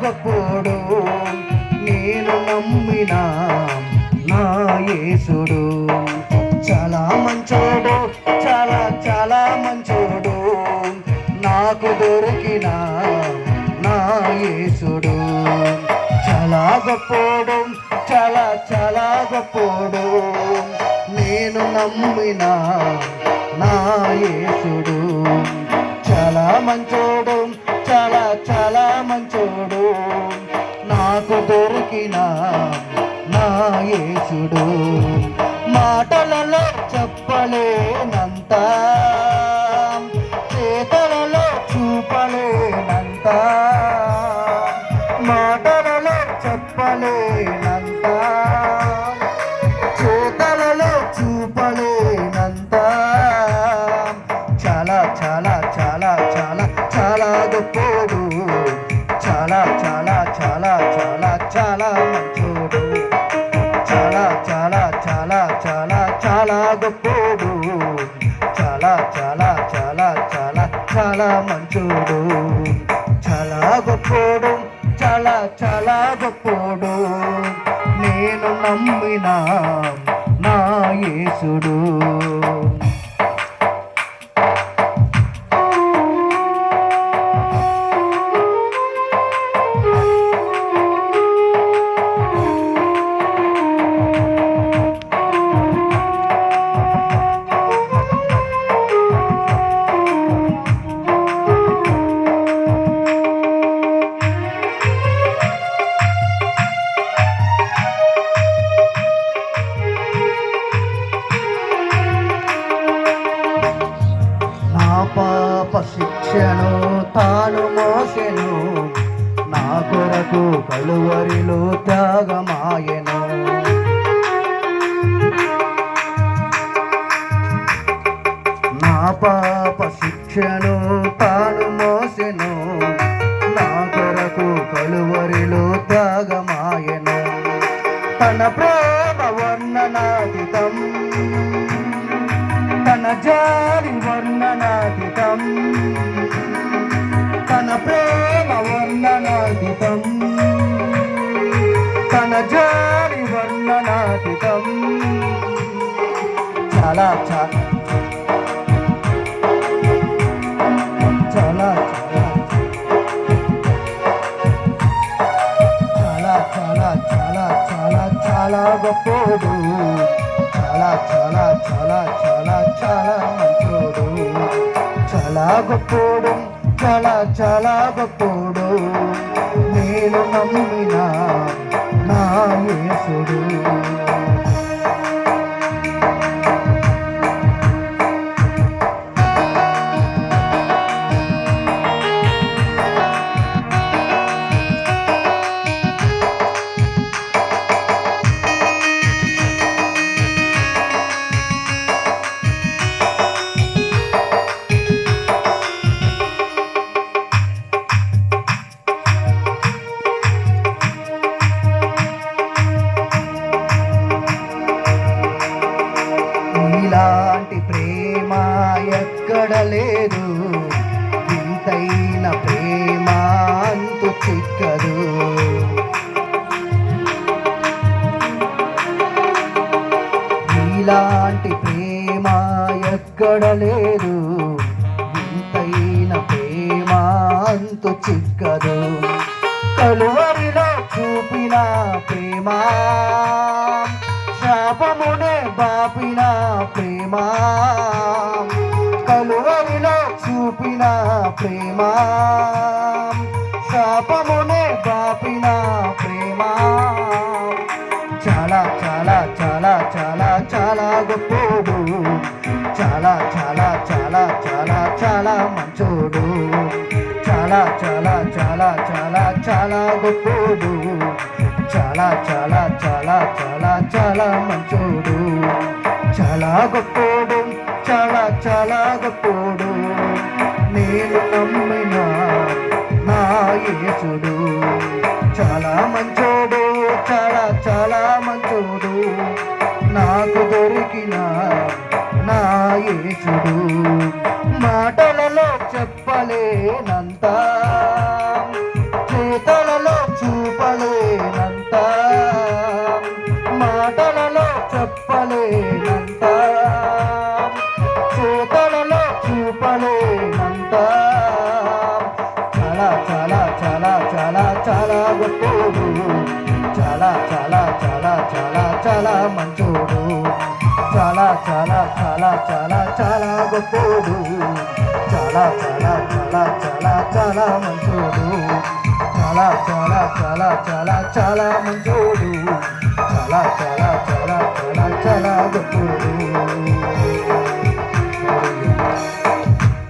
గొప్పోడు నేను నమ్మిన నా యేసుడు. చాలా మంచోడు, చాలా చాలా మంచోడు, నాకు దొరికిన నా యేసుడు. చాలా గొప్పోడు, చాలా చాలా గొప్పోడు, నేను నమ్మిన నా యేసుడు. చాలా మంచోడు, చాలా చాలా మంచోడు, నాకు దొరికిన నా యేసుడు. మాటలలో చెప్పలేనంత, చేతలలో చూపలేనంత, మాటలలో చెప్పలేనంత, చేతలలో చూపలేనంత, చాలా చాలా చాలా చాలా చాలా గొప్పోడు, చాలా చాలా చాలా చాలా చాలా మంచోడు. చాలా చాలా చాలా చాలా చాలా గొప్పోడు, చాలా చాలా చాలా చాలా చాలా మంచోడు. చాలా గొప్పోడు, చాలా చాలా గొప్పోడు, నేను నమ్మిన నా యేసుడు. పాప శిక్షను తాను మోసెను, నా కొరకు కలువరిలో త్యాగమాయెను. నా పాప శిక్షను తాను మోసెను, నా కొరకు కలువరిలో త్యాగమాయెను. తన ప్రేమ వర్ణనాతీతం, తన జాలి వర్ణనాతీతం, తన ప్రేమ వర్ణనాతీతం, తన జాలి వర్ణనాతీతం. చాలా చాలా చాలా చాలా చాలా చాలా చాలా చాలా గొప్పోడు, చాలా చాలా చాలా చాలా చాలా మంచోడు. చాలా గొప్పోడు, చాలా చాలా గొప్పోడు, నేను నమ్మిన నా యేసుడు. ఇలాంటి ప్రేమ ఎక్కడ లేదు, ఇంతైన ప్రేమ అంతు చిక్కదు. ఇలాంటి ప్రేమ ఎక్కడ లేదు, ఇంతైన ప్రేమ అంతు చిక్కదు. కలువరిలో చూపిన ప్రేమ, శాపమునే బాపిన ప్రేమ, కలువరిలో చూపిన ప్రేమ, శాపమునే బాపిన ప్రేమ. చాలా చాలా చాలా చాలా చాలా గొప్పోడు, చాలా చాలా చాలా చాలా చాలా మంచోడు. చాలా చాలా చాలా చాలా చాలా గొప్పోడు, చాలా చాలా చాలా చాలా చాలా మంచోడు. చాలా గొప్పోడు, చాలా చాలా గొప్పోడు, నేను నమ్మిన నా యేసుడు. చాలా మంచోడు, చాలా చాలా మంచోడు, నాకు దొరికిన నా యేసుడు. మాటలలో చెప్పలేనంత, చేతలలో చూపలేనంత, మాటలలో చెప్పలేనంత, చేతలలో చూపలేనంత, చాలా చాలా చాలా చాలా చాలా గొప్పోడు, చాలా చాలా చాలా చాలా చాలా మంచోడు, చాలా చాలా చాలా చాలా చాలా గొప్పోడు, చాలా చాలా చాలా చాలా చాలా మంచోడు, చాలా చాలా చాలా చాలా చాలా మంచోడు, చాలా చాలా చాలా చాలా చాలా గొప్పోడు.